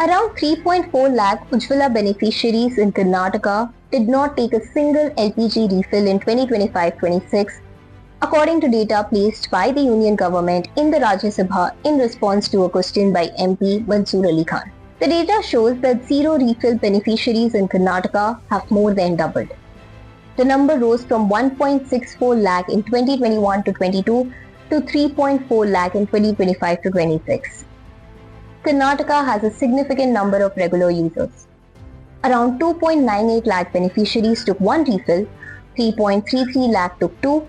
Around 3.4 lakh Ujjwala beneficiaries in Karnataka did not take a single LPG refill in 2025-26, according to data placed by the Union Government in the Rajya Sabha in response to a question by MP Mansoor Ali Khan. The data shows that zero refill beneficiaries in Karnataka have more than doubled. The number rose from 1.64 lakh in 2021-22 to 3.4 lakh in 2025-26. Karnataka has a significant number of regular users. Around 2.98 lakh beneficiaries took one refill, 3.33 lakh took two,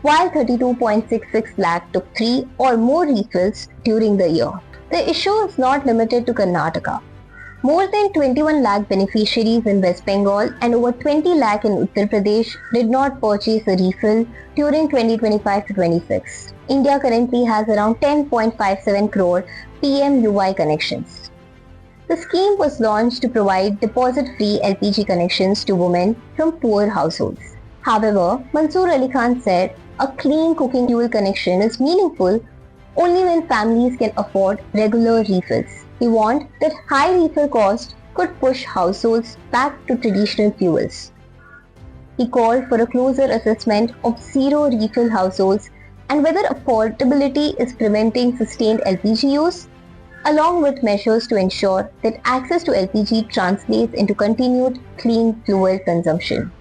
while 32.66 lakh took 3 or more refills during the year. The issue is not limited to Karnataka. More than 21 lakh beneficiaries in West Bengal and over 20 lakh in Uttar Pradesh did not purchase a refill during 2025-26. India currently has around 10.57 crore PMUY connections. The scheme was launched to provide deposit-free LPG connections to women from poor households. However, Mansoor Ali Khan said a clean cooking fuel connection is meaningful only when families can afford regular refills. He warned that high refill costs could push households back to traditional fuels. He called for a closer assessment of zero refill households and whether affordability is preventing sustained LPG use, along with measures to ensure that access to LPG translates into continued clean fuel consumption.